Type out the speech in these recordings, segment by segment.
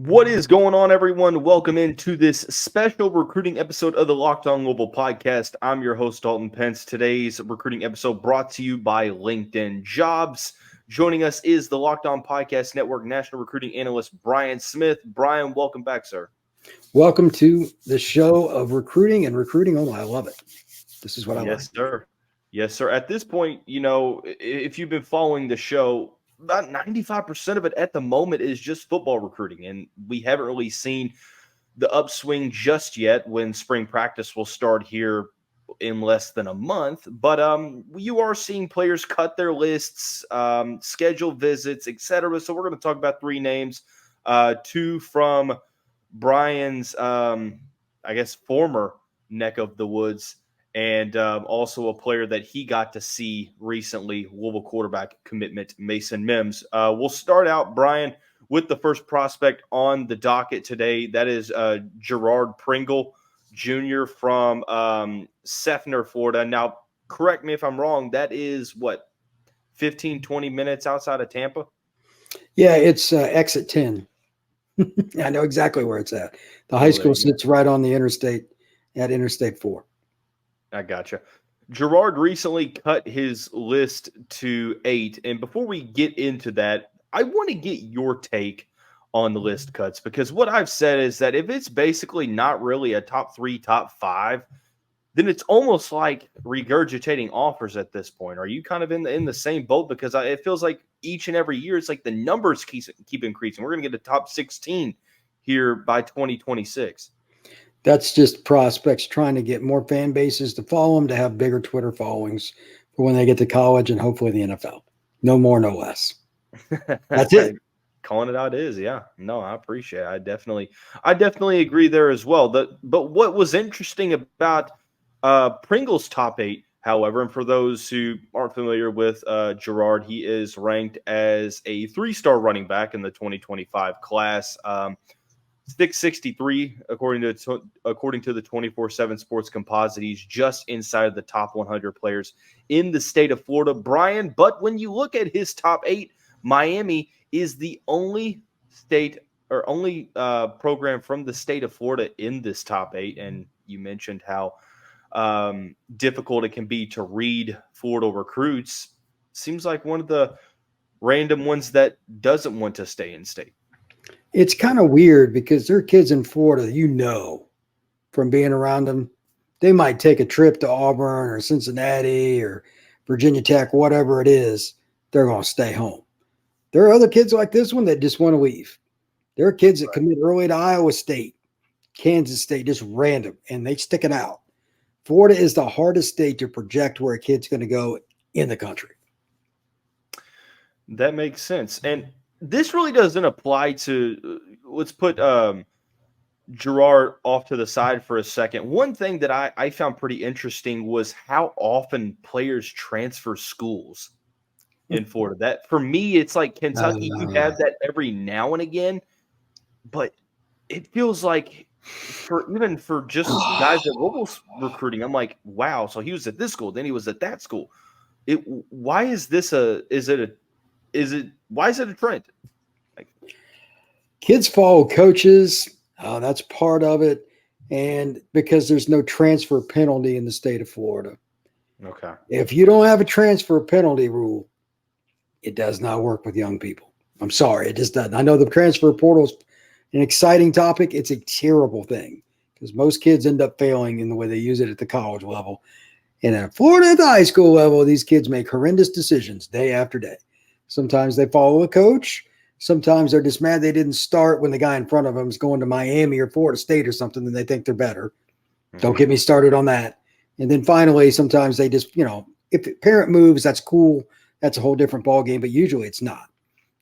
What is going on, everyone? Welcome into this special recruiting episode of the Locked On Louisville podcast. I'm your host, Dalton Pence. Today's recruiting episode brought to you by LinkedIn Jobs. Joining us is the Locked On Podcast Network national recruiting analyst, Brian Smith. Brian, welcome back, sir. Welcome to the show of recruiting and recruiting only. I love it. This is what I like. Yes, sir. Yes, sir. At this point, if you've been following the show, about 95% of it at the moment is just football recruiting. And we haven't really seen the upswing just yet when spring practice will start here in less than a month. But you are seeing players cut their lists, schedule visits, etc. So we're going to talk about three names, two from Brian's, former neck of the woods, and also a player that he got to see recently, Louisville quarterback commitment, Mason Mims. We'll start out, Brian, with the first prospect on the docket today. That is Girard Pringle Jr. from Seffner, Florida. Now, correct me if I'm wrong, that is, 15, 20 minutes outside of Tampa? Yeah, it's exit 10. I know exactly where it's at. The high school sits right on the interstate at Interstate 4. I gotcha. Girard recently cut his list to 8. And before we get into that, I want to get your take on the list cuts, because what I've said is that if it's basically not really a top 3, top 5, then it's almost like regurgitating offers at this point. Are you kind of in the same boat? Because it feels like each and every year it's like the numbers keep increasing. We're going to get a top 16 here by 2026. That's just prospects trying to get more fan bases to follow them, to have bigger Twitter followings for when they get to college and hopefully the NFL. No more, no less. That's it. Calling it out is, yeah. No, I appreciate it. I definitely agree there as well. But what was interesting about Pringle's top 8, however, and for those who aren't familiar with Girard, he is ranked as a 3-star running back in the 2025 class. 663 according to the 24/7 Sports Composite. He's just inside of the top 100 players in the state of Florida, Brian. But when you look at his top 8, Miami is the only state or only program from the state of Florida in this top 8. And you mentioned how difficult it can be to read Florida recruits. Seems like one of the random ones that doesn't want to stay in state. It's kind of weird because there are kids in Florida, from being around them. They might take a trip to Auburn or Cincinnati or Virginia Tech, whatever it is. They're going to stay home. There are other kids like this one that just want to leave. There are kids that commit early to Iowa State, Kansas State, just random, and they stick it out. Florida is the hardest state to project where a kid's going to go in the country. That makes sense. And this really doesn't apply to, let's put Girard off to the side for a second. One thing that I found pretty interesting was how often players transfer schools in Florida. That, for me, it's like Kentucky, you have that every now and again, but it feels like for just guys that Louisville's recruiting, I'm like, wow, so he was at this school, then he was at that school. Why is it a trend? Kids follow coaches. That's part of it. And because there's no transfer penalty in the state of Florida. Okay. If you don't have a transfer penalty rule, it does not work with young people. I'm sorry, it just doesn't. I know the transfer portal is an exciting topic. It's a terrible thing because most kids end up failing in the way they use it at the college level. And at Florida, at the high school level, these kids make horrendous decisions day after day. Sometimes they follow a coach. Sometimes they're just mad they didn't start when the guy in front of them is going to Miami or Florida State or something, and they think they're better. Mm-hmm. Don't get me started on that. And then finally, sometimes they just, if the parent moves, that's cool. That's a whole different ballgame, but usually it's not.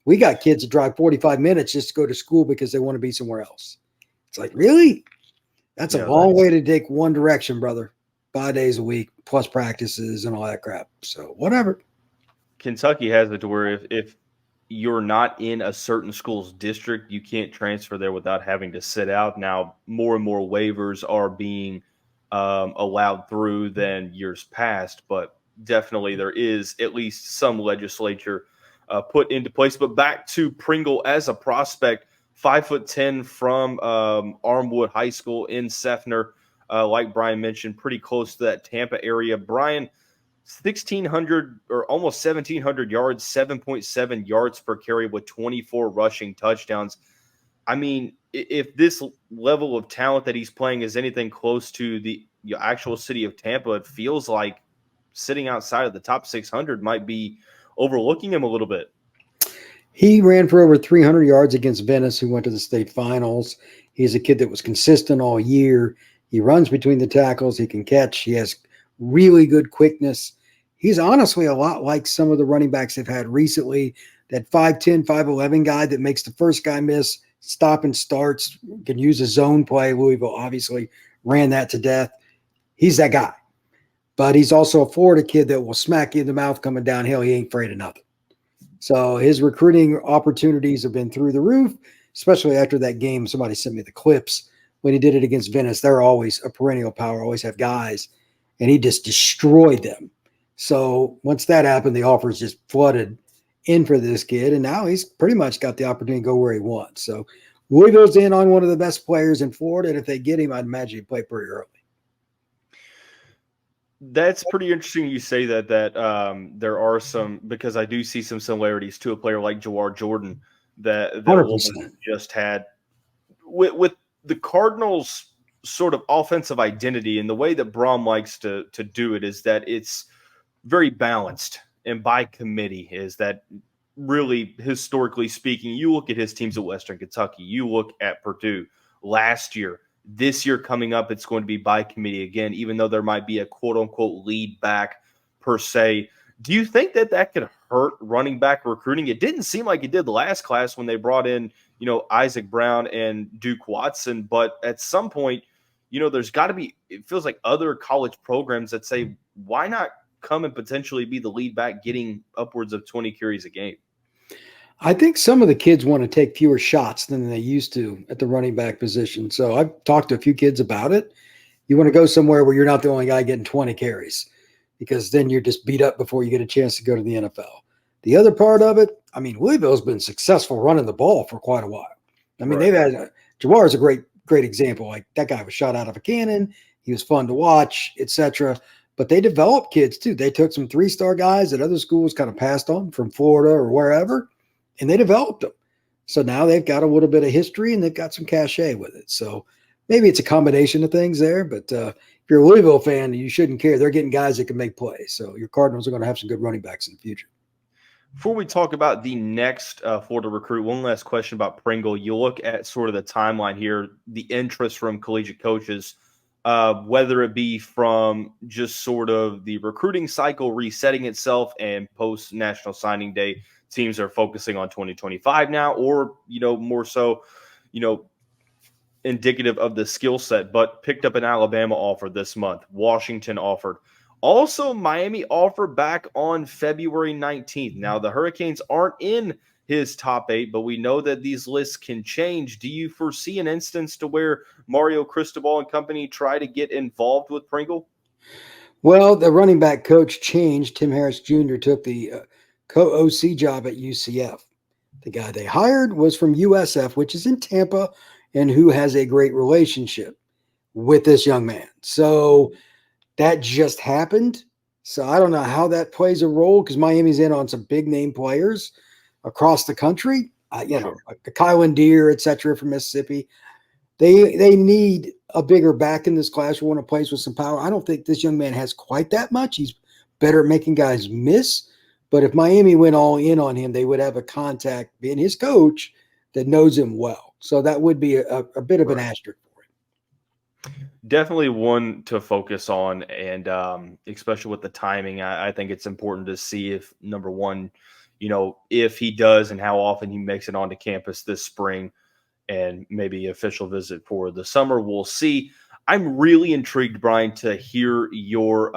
We got kids that drive 45 minutes just to go to school because they want to be somewhere else. It's like, really? That's a long way to take one direction, brother. 5 days a week, plus practices and all that crap. So whatever. Kentucky has it to where if you're not in a certain school's district, you can't transfer there without having to sit out. Now, more and more waivers are being allowed through than years past, but definitely there is at least some legislature put into place. But back to Pringle as a prospect 5'10" from Armwood High School in Seffner. Like Brian mentioned, pretty close to that Tampa area. Brian, 1,600 or almost 1,700 yards, 7.7 yards per carry with 24 rushing touchdowns. I mean, if this level of talent that he's playing is anything close to the actual city of Tampa, it feels like sitting outside of the top 600 might be overlooking him a little bit. He ran for over 300 yards against Venice, who went to the state finals. He's a kid that was consistent all year. He runs between the tackles. He can catch. He has really good quickness. He's honestly a lot like some of the running backs they've had recently. That 5'10", 5'11" guy that makes the first guy miss, stop and starts, can use a zone play. Louisville obviously ran that to death. He's that guy. But he's also a Florida kid that will smack you in the mouth coming downhill. He ain't afraid of nothing. So his recruiting opportunities have been through the roof, especially after that game. Somebody sent me the clips when he did it against Venice. They're always a perennial power, always have guys, and he just destroyed them. So once that happened, the offers just flooded in for this kid, and now he's pretty much got the opportunity to go where he wants. So Louisville's in on one of the best players in Florida, and if they get him, I'd imagine he'd play pretty early. That's pretty interesting you say that there are some, because I do see some similarities to a player like Girard Jordan that just had with the Cardinals' sort of offensive identity, and the way that Brom likes to do it is that it's very balanced and by committee. Is that really, historically speaking, you look at his teams at Western Kentucky, you look at Purdue last year. This year coming up, it's going to be by committee again, even though there might be a quote-unquote lead back per se. Do you think that could hurt running back recruiting? It didn't seem like it did the last class when they brought in, Isaac Brown and Duke Watson. But at some point, there's got to be, it feels like other college programs that say, why not come and potentially be the lead back getting upwards of 20 carries a game? I think some of the kids want to take fewer shots than they used to at the running back position. So I've talked to a few kids about it. You want to go somewhere where you're not the only guy getting 20 carries, because then you're just beat up before you get a chance to go to the NFL. The other part of it, I mean, Louisville's been successful running the ball for quite a while. I mean, they've had Jamar's a great example. Like, that guy was shot out of a cannon. He was fun to watch, etc. But they developed kids too. They took some 3-star guys that other schools kind of passed on from Florida or wherever, and they developed them. So now they've got a little bit of history and they've got some cachet with it. So maybe it's a combination of things there. But if you're a Louisville fan, you shouldn't care. They're getting guys that can make plays. So your Cardinals are going to have some good running backs in the future. Before we talk about the next Florida recruit, one last question about Pringle. You look at sort of the timeline here, the interest from collegiate coaches, whether it be from just sort of the recruiting cycle resetting itself and post-National Signing Day, teams are focusing on 2025 now, or, more so, indicative of the skill set, but picked up an Alabama offer this month. Washington offered. Also, Miami offered back on February 19th. Now, the Hurricanes aren't in his top 8, but we know that these lists can change. Do you foresee an instance to where Mario Cristobal and company try to get involved with Pringle? Well, the running back coach changed. Tim Harris Jr. took the co-OC job at UCF. The guy they hired was from USF, which is in Tampa, and who has a great relationship with this young man. So that just happened. So I don't know how that plays a role, because Miami's in on some big name players across the country. Like Kylan Deere, et cetera, from Mississippi. They need a bigger back in this class, one who plays with some power. I don't think this young man has quite that much. He's better at making guys miss. But if Miami went all in on him, they would have a contact, being his coach, that knows him well. So that would be a bit of an asterisk for him. Definitely one to focus on, and especially with the timing, I think it's important to see if, number one, if he does and how often he makes it onto campus this spring, and maybe official visit for the summer. We'll see. I'm really intrigued, Brian, to hear your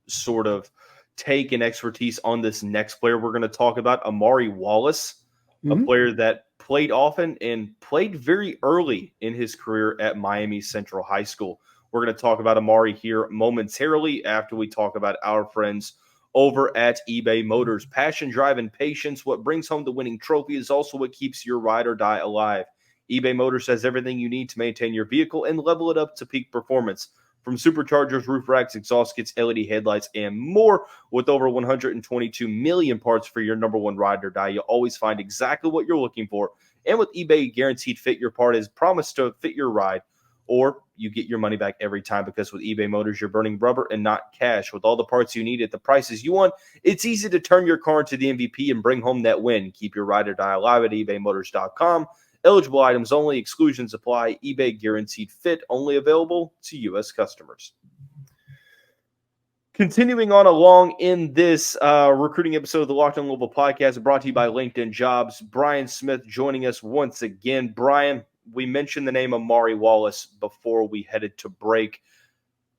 sort of take and expertise on this next player we're going to talk about, Amari Wallace, a player that played often and played very early in his career at Miami Central High School. We're going to talk about Amari here momentarily after we talk about our friends over at eBay Motors. Passion, drive, and patience, what brings home the winning trophy, is also what keeps your ride or die alive. eBay Motors has everything you need to maintain your vehicle and level it up to peak performance. From superchargers, roof racks, exhaust kits, LED headlights, and more. With over 122 million parts for your number one ride or die, you'll always find exactly what you're looking for. And with eBay Guaranteed Fit, your part is promised to fit your ride, or you get your money back every time, because with eBay Motors, you're burning rubber and not cash. With all the parts you need at the prices you want, it's easy to turn your car into the MVP and bring home that win. Keep your ride or die alive at ebaymotors.com. Eligible items only. Exclusions apply. eBay Guaranteed Fit only available to U.S. customers. Continuing on along in this recruiting episode of the Locked On Louisville podcast, brought to you by LinkedIn Jobs. Brian Smith joining us once again. Brian, we mentioned the name Amari Wallace before we headed to break.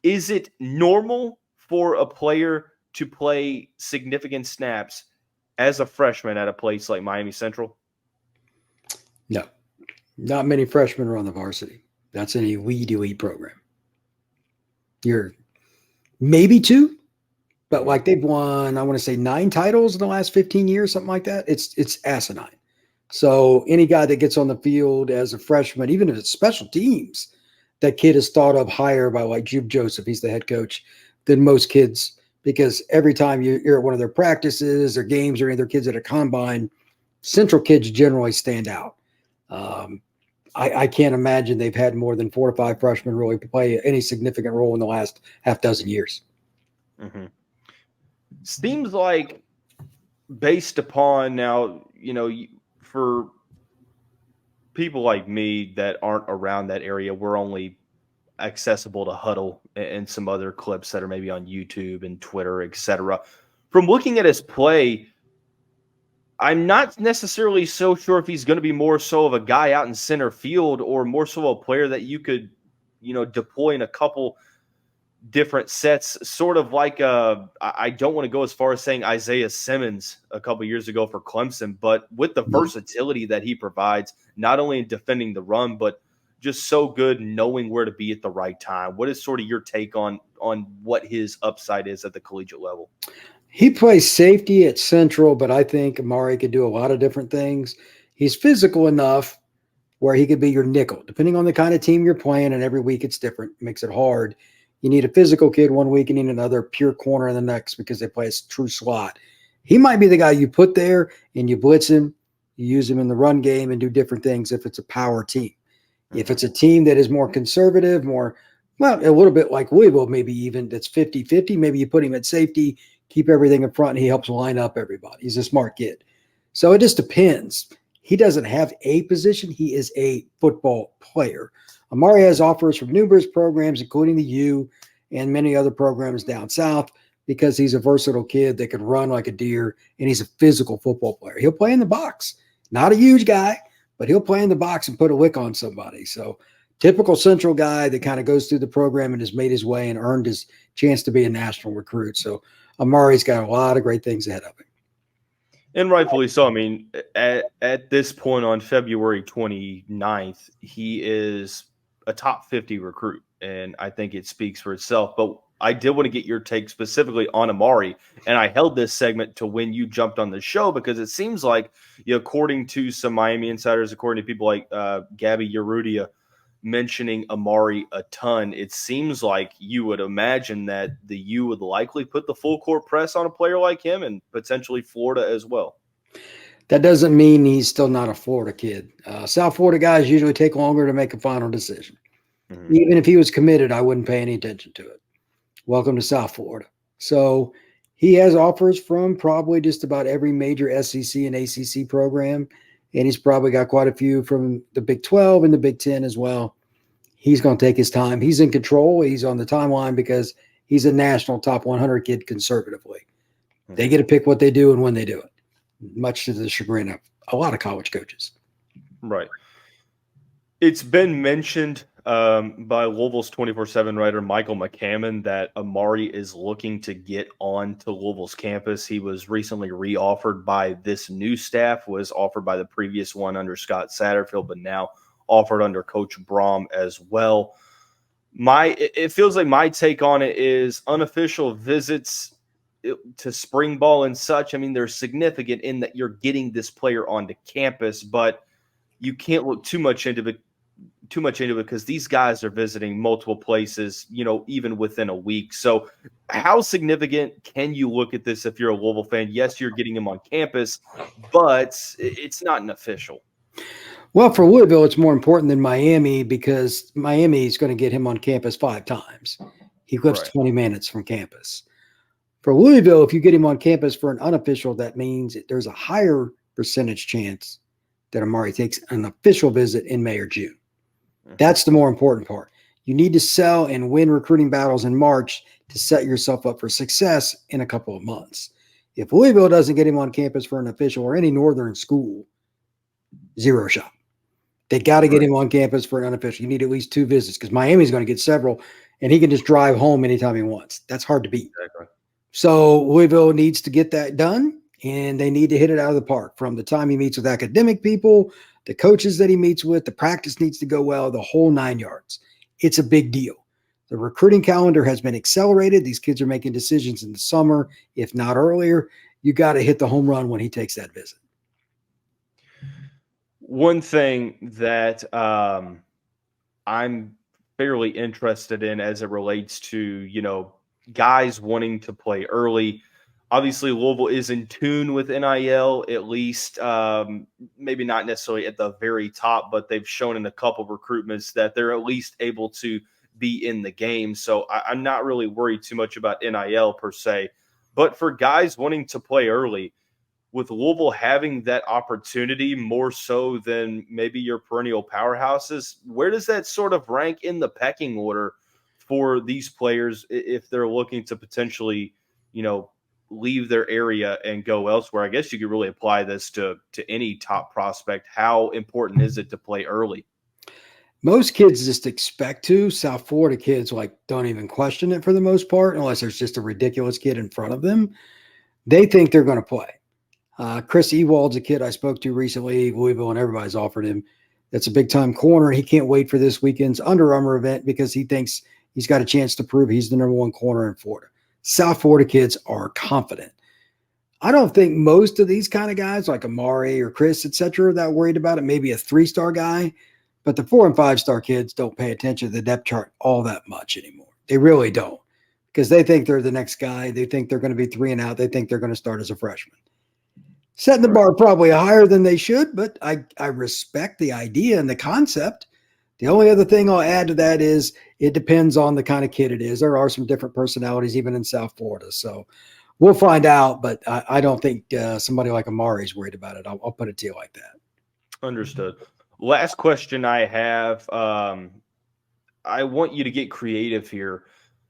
Is it normal for a player to play significant snaps as a freshman at a place like Miami Central? No, not many freshmen are on the varsity. That's in a weed program. You're maybe two, but like they've won, I want to say 9 titles in the last 15 years, something like that. It's asinine. So any guy that gets on the field as a freshman, even if it's special teams, that kid is thought of higher by like Jude Joseph, he's the head coach, than most kids, because every time you're at one of their practices or games or any of their kids at a combine, Central kids generally stand out. I can't imagine they've had more than 4 or 5 freshmen really play any significant role in the last half dozen years. Mm-hmm. Seems like, based upon now, for people like me that aren't around that area, we're only accessible to Huddle and some other clips that are maybe on YouTube and Twitter, etc. From looking at his play, I'm not necessarily so sure if he's going to be more so of a guy out in center field or more so a player that you could, deploy in a couple different sets, sort of like I don't want to go as far as saying Isaiah Simmons a couple years ago for Clemson, but with the versatility that he provides, not only in defending the run, but just so good knowing where to be at the right time. What is sort of your take on what his upside is at the collegiate level? He plays safety at Central, but I think Amari could do a lot of different things. He's physical enough where he could be your nickel, depending on the kind of team you're playing, and every week it's different. It makes it hard. You need a physical kid one week and you need another pure corner in the next because they play a true slot. He might be the guy you put there and you blitz him, you use him in the run game and do different things if it's a power team. If it's a team that is more conservative, a little bit like Louisville, maybe even that's 50-50, maybe you put him at safety, keep everything in front, and he helps line up everybody. He's a smart kid. So it just depends. He doesn't have a position. He is a football player. Amari has offers from numerous programs, including the U and many other programs down south, because he's a versatile kid that can run like a deer, and he's a physical football player. He'll play in the box. Not a huge guy, but he'll play in the box and put a lick on somebody. So typical Central guy that kind of goes through the program and has made his way and earned his chance to be a national recruit. So Amari's got a lot of great things ahead of him. And rightfully so. I mean, at this point on February 29th, he is a top 50 recruit, and I think it speaks for itself. But I did want to get your take specifically on Amari, and I held this segment to when you jumped on the show because it seems like, according to some Miami insiders, according to people like Gabby Urrutia mentioning Amari a ton, it seems like you would imagine that the U would likely put the full court press on a player like him and potentially Florida as well. That doesn't mean he's still not a Florida kid. South Florida guys usually take longer to make a final decision. Mm-hmm. Even if he was committed, I wouldn't pay any attention to it. Welcome to South Florida. So he has offers from probably just about every major SEC and ACC program, and he's probably got quite a few from the Big 12 and the Big 10 as well. He's going to take his time. He's in control. He's on the timeline because he's a national top 100 kid conservatively. Mm-hmm. They get to pick what they do and when they do it, much to the chagrin of a lot of college coaches. Right. It's been mentioned by Louisville's 24/7 writer Michael McCammon that Amari is looking to get on to Louisville's campus. He was recently re-offered by this new staff, was offered by the previous one under Scott Satterfield, but now offered under Coach Brom as well. It feels like my take on it is unofficial visits to spring ball and such. I mean, they're significant in that you're getting this player onto campus, but you can't look too much into it because these guys are visiting multiple places, even within a week. So how significant can you look at this if you're a Louisville fan? Yes, you're getting him on campus, but it's not an official. Well, for Louisville, it's more important than Miami because Miami is going to get him on campus 5 times. He lives Right. 20 minutes from campus. For Louisville, if you get him on campus for an unofficial, that means there's a higher percentage chance that Amari takes an official visit in May or June. That's the more important part. You need to sell and win recruiting battles in March to set yourself up for success in a couple of months. If Louisville doesn't get him on campus for an official or any northern school, zero shot. They got to get him on campus for an unofficial. You need at least 2 visits because Miami's going to get several, and he can just drive home anytime he wants. That's hard to beat. Exactly. So Louisville needs to get that done, and they need to hit it out of the park from the time he meets with academic people, the coaches that he meets with, the practice needs to go well, the whole 9 yards. It's a big deal. The recruiting calendar has been accelerated. These kids are making decisions in the summer, if not earlier. You got to hit the home run when he takes that visit. One thing that I'm fairly interested in as it relates to, guys wanting to play early. Obviously, Louisville is in tune with NIL, at least maybe not necessarily at the very top, but they've shown in a couple of recruitments that they're at least able to be in the game. So I'm not really worried too much about NIL per se. But for guys wanting to play early, with Louisville having that opportunity more so than maybe your perennial powerhouses, where does that sort of rank in the pecking order for these players if they're looking to potentially, leave their area and go elsewhere? I guess you could really apply this to any top prospect. How important is it to play early? Most kids just expect to. South Florida kids don't even question it for the most part, unless there's just a ridiculous kid in front of them. They think they're going to play. Chris Ewald's a kid I spoke to recently, Louisville, and everybody's offered him. That's a big-time corner. He can't wait for this weekend's Under Armour event because he thinks he's got a chance to prove he's the number 1 corner in Florida. South Florida kids are confident. I don't think most of these kind of guys like Amari or Chris, et cetera, are that worried about it. Maybe a 3-star guy, but the 4- and 5-star kids don't pay attention to the depth chart all that much anymore. They really don't because they think they're the next guy. They think they're going to be 3 and out. They think they're going to start as a freshman. Setting the bar probably higher than they should, but I respect the idea and the concept. The only other thing I'll add to that is it depends on the kind of kid it is. There are some different personalities even in South Florida. So we'll find out, but I don't think somebody like Amari is worried about it. I'll put it to you like that. Understood. Last question I have. I want you to get creative here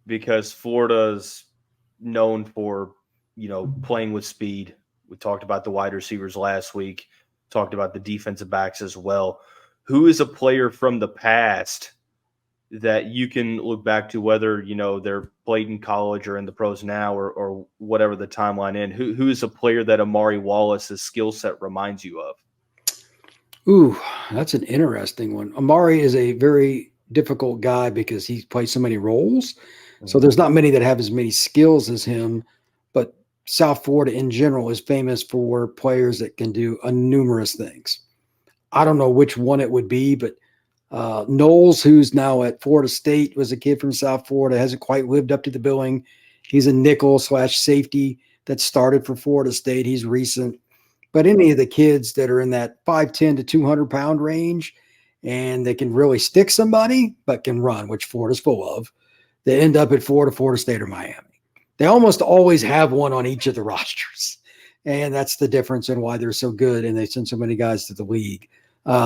because Florida's known for, playing with speed. We talked about the wide receivers last week, talked about the defensive backs as well. Who is a player from the past that you can look back to, whether, they're played in college or in the pros now or whatever the timeline in? Who is a player that Amari Wallace's skill set reminds you of? Ooh, that's an interesting one. Amari is a very difficult guy because he plays so many roles. So there's not many that have as many skills as him, but South Florida in general is famous for players that can do numerous things. I don't know which one it would be, but Knowles, who's now at Florida State, was a kid from South Florida, hasn't quite lived up to the billing. He's a nickel/safety that started for Florida State. He's recent. But any of the kids that are in that 5'10" to 200-pound range and they can really stick somebody but can run, which Florida's full of, they end up at Florida State, or Miami. They almost always have one on each of the rosters. And that's the difference in why they're so good and they send so many guys to the league.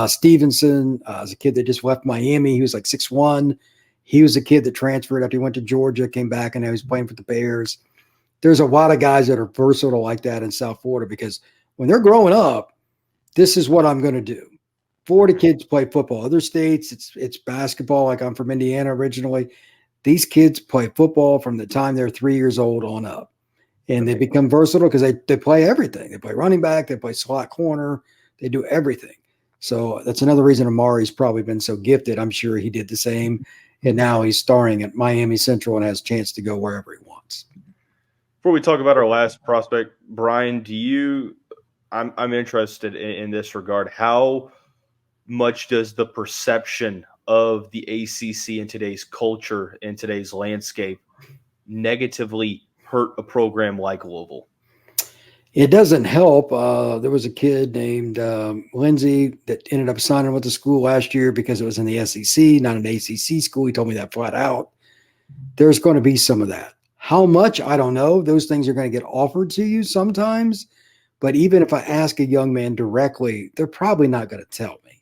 Stevenson is a kid that just left Miami. He was like 6'1". He was a kid that transferred after he went to Georgia, came back, and now he's playing for the Bears. There's a lot of guys that are versatile like that in South Florida because when they're growing up, this is what I'm going to do. Florida kids play football. Other states, it's basketball. Like I'm from Indiana originally. These kids play football from the time they're 3 years old on up. And they become versatile because they play everything. They play running back. They play slot corner. They do everything. So that's another reason Amari's probably been so gifted. I'm sure he did the same. And now he's starring at Miami Central and has a chance to go wherever he wants. Before we talk about our last prospect, Brian, I'm interested in this regard. How much does the perception of the ACC in today's culture, in today's landscape, negatively hurt a program like Louisville? It doesn't help. There was a kid named Lindsay that ended up signing with the school last year because it was in the SEC, not an ACC school. He told me that flat out. There's going to be some of that. How much? I don't know. Those things are going to get offered to you sometimes. But even if I ask a young man directly, they're probably not going to tell me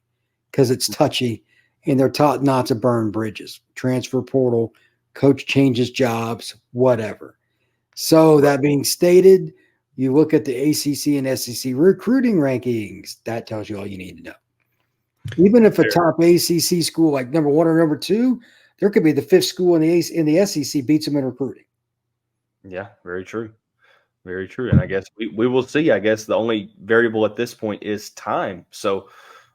because it's touchy and they're taught not to burn bridges. Transfer portal, coach changes jobs, whatever. So that being stated, you look at the ACC and SEC recruiting rankings, that tells you all you need to know. Even if a top ACC school like number 1 or number 2, there could be the 5th school in the SEC beats them in recruiting. Yeah, very true. Very true. And I guess we will see. I guess the only variable at this point is time. So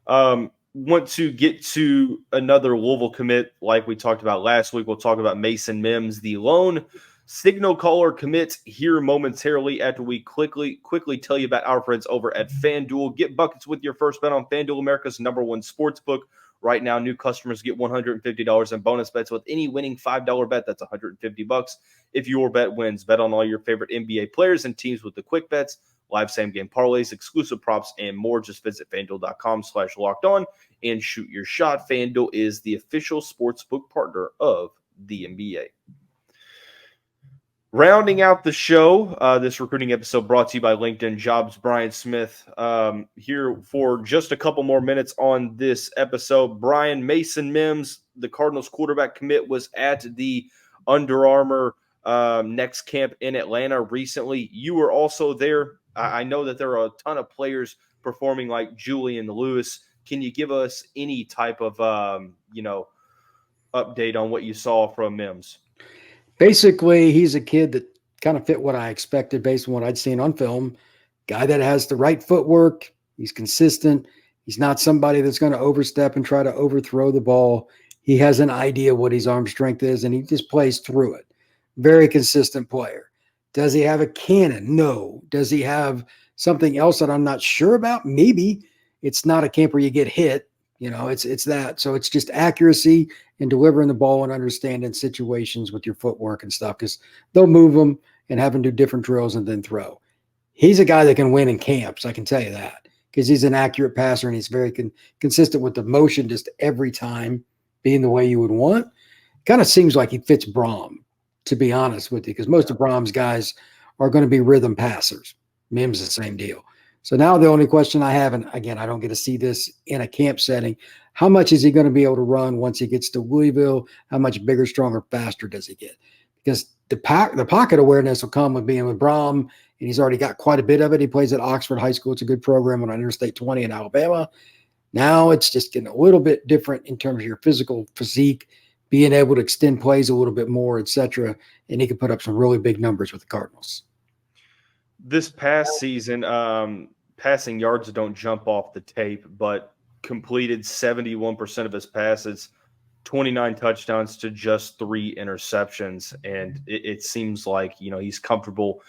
want to get to another Louisville commit like we talked about last week. We'll talk about Mason Mims, the lone signal caller commit, here momentarily after we quickly tell you about our friends over at FanDuel. Get buckets with your first bet on FanDuel, America's #1 sports book. Right now, new customers get $150 in bonus bets with any winning $5 bet. That's $150 if your bet wins. Bet on all your favorite NBA players and teams with the quick bets, live same-game parlays, exclusive props, and more. Just visit FanDuel.com/lockedon and shoot your shot. FanDuel is the official sportsbook partner of the NBA. Rounding out the show, this recruiting episode brought to you by LinkedIn Jobs. Brian Smith here for just a couple more minutes on this episode. Brian, Mason Mims, the Cardinals quarterback commit, was at the Under Armour Next Camp in Atlanta recently. You were also there. I know that there are a ton of players performing like Julian Lewis. Can you give us any type of update on what you saw from Mims? Basically, he's a kid that kind of fit what I expected based on what I'd seen on film. Guy that has the right footwork. He's consistent. He's not somebody that's going to overstep and try to overthrow the ball. He has an idea what his arm strength is, and he just plays through it. Very consistent player. Does he have a cannon? No. Does he have something else that I'm not sure about? Maybe. It's not a camp where you get hit. It's that. So it's just accuracy and delivering the ball and understanding situations with your footwork and stuff, because they'll move them and have them do different drills and then throw. He's a guy that can win in camps, I can tell you that, because he's an accurate passer and he's very consistent with the motion just every time being the way you would want. Kind of seems like he fits Braum, to be honest with you, because most of Braum's guys are going to be rhythm passers. Mims is the same deal. So now the only question I have, and again, I don't get to see this in a camp setting, how much is he going to be able to run once he gets to Louisville? How much bigger, stronger, faster does he get? Because the pocket awareness will come with being with Braum, and he's already got quite a bit of it. He plays at Oxford High School. It's a good program on Interstate 20 in Alabama. Now it's just getting a little bit different in terms of your physical physique, being able to extend plays a little bit more, etc. And he can put up some really big numbers with the Cardinals. This past season, passing yards don't jump off the tape, but completed 71% of his passes, 29 touchdowns to just 3 interceptions. And it seems like, he's comfortable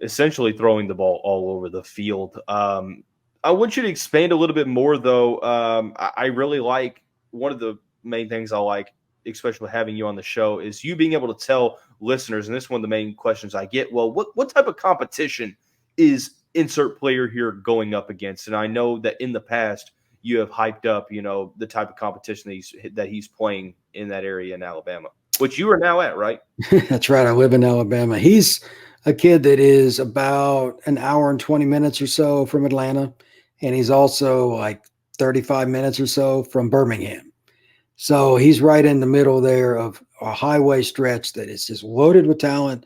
essentially throwing the ball all over the field. I want you to expand a little bit more, though. I really like, one of the main things I like, especially having you on the show, is you being able to tell listeners, and this is one of the main questions I get, well, what type of competition is insert player here going up against? And I know that in the past you have hyped up, the type of competition that he's playing in that area in Alabama, which you are now at, right? That's right. I live in Alabama. He's a kid that is about an hour and 20 minutes or so from Atlanta. And he's also like 35 minutes or so from Birmingham. So he's right in the middle there of a highway stretch that is just loaded with talent.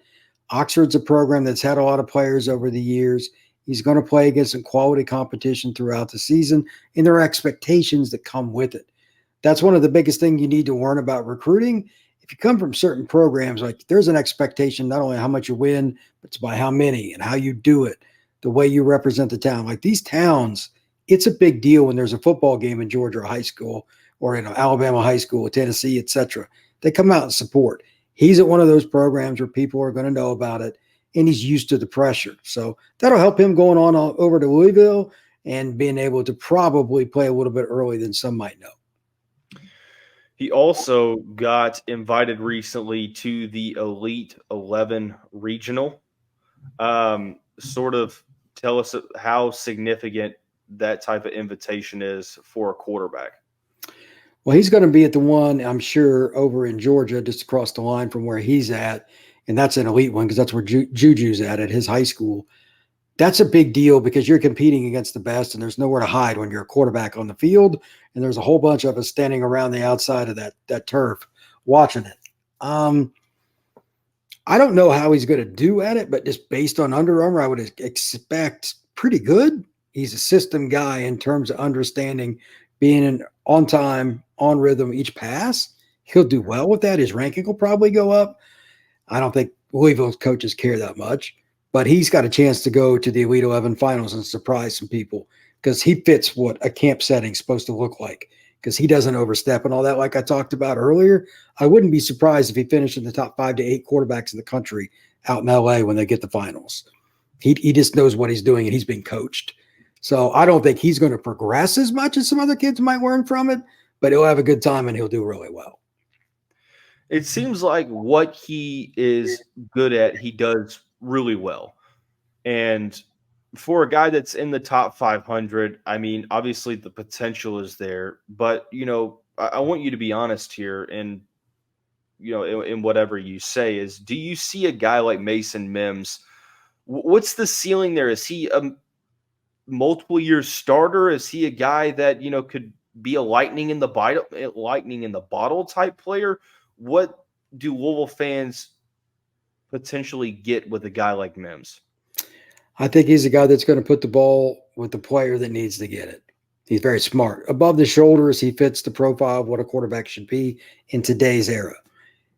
Oxford's a program that's had a lot of players over the years. He's going to play against some quality competition throughout the season, and there are expectations that come with it. That's one of the biggest things you need to learn about recruiting. If you come from certain programs, like there's an expectation not only how much you win, but it's by how many and how you do it, the way you represent the town. Like these towns, it's a big deal when there's a football game in Georgia high school or in Alabama high school, Tennessee, etc. They come out and support. He's at one of those programs where people are going to know about it, and he's used to the pressure. So that'll help him going on over to Louisville and being able to probably play a little bit early than some might know. He also got invited recently to the Elite 11 regional. Sort of tell us how significant that type of invitation is for a quarterback. Well, he's going to be at the one, I'm sure, over in Georgia, just across the line from where he's at. And that's an elite one because that's where Juju's at his high school. That's a big deal because you're competing against the best and there's nowhere to hide when you're a quarterback on the field. And there's a whole bunch of us standing around the outside of that turf watching it. I don't know how he's going to do at it, but just based on Under Armour, I would expect pretty good. He's a system guy in terms of understanding being on time, on rhythm each pass. He'll do well with that. His ranking will probably go up. I don't think Louisville's coaches care that much, but he's got a chance to go to the Elite 11 finals and surprise some people because he fits what a camp setting's supposed to look like because he doesn't overstep and all that like I talked about earlier. I wouldn't be surprised if he finished in the top 5 to 8 quarterbacks in the country out in LA when they get the finals. He just knows what he's doing and he's being coached. So I don't think he's going to progress as much as some other kids might learn from it, but he'll have a good time and he'll do really well. It seems like what he is good at, he does really well. And for a guy that's in the top 500, I mean, obviously the potential is there, but I want you to be honest here and in whatever you say is, do you see a guy like Mason Mims? What's the ceiling there? Is he a multiple year starter? Is he a guy that, could be a lightning in the bottle type player? What do Louisville fans potentially get with a guy like Mims? I think he's a guy that's going to put the ball with the player that needs to get it. He's very smart. Above the shoulders, he fits the profile of what a quarterback should be in today's era.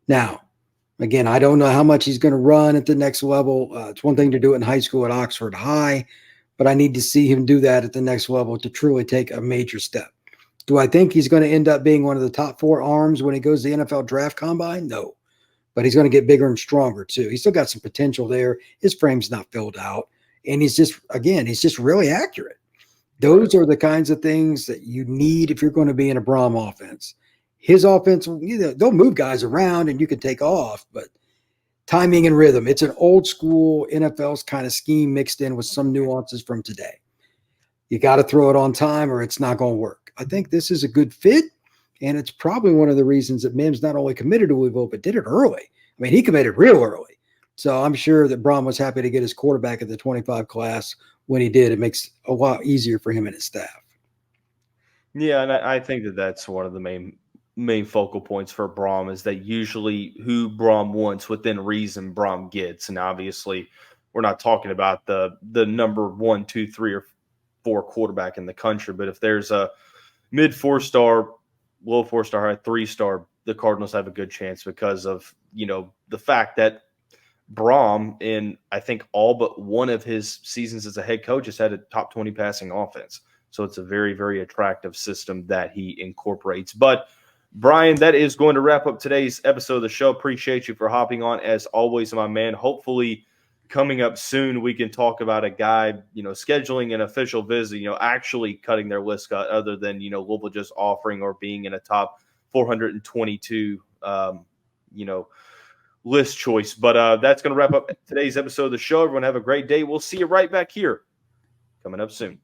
Now, again, I don't know how much he's going to run at the next level. It's one thing to do it in high school at Oxford High, but I need to see him do that at the next level to truly take a major step. Do I think he's going to end up being one of the top 4 arms when he goes to the NFL draft combine? No, but he's going to get bigger and stronger too. He's still got some potential there. His frame's not filled out. And he's just really accurate. Those are the kinds of things that you need if you're going to be in a Brom offense. His offense, they'll move guys around and you can take off, but timing and rhythm, it's an old school NFL's kind of scheme mixed in with some nuances from today. You got to throw it on time or it's not going to work. I think this is a good fit, and it's probably one of the reasons that Mims not only committed to Louisville, but did it early. I mean, he committed real early. So I'm sure that Brom was happy to get his quarterback at the 25 class when he did. It makes a lot easier for him and his staff. Yeah, and I think that's one of the main focal points for Brom is that usually who Brom wants within reason Brom gets. And obviously we're not talking about the number 1, 2, 3, or 4 quarterback in the country, but if there's a mid 4-star, low 4-star, high 3-star, the Cardinals have a good chance because of, the fact that Brom in, I think, all but one of his seasons as a head coach has had a top 20 passing offense. So it's a very, very attractive system that he incorporates. But Brian, that is going to wrap up today's episode of the show. Appreciate you for hopping on as always, my man. Hopefully coming up soon, we can talk about a guy, scheduling an official visit, actually cutting their list cut other than, Louisville just offering or being in a top 422, list choice. But that's going to wrap up today's episode of the show. Everyone have a great day. We'll see you right back here coming up soon.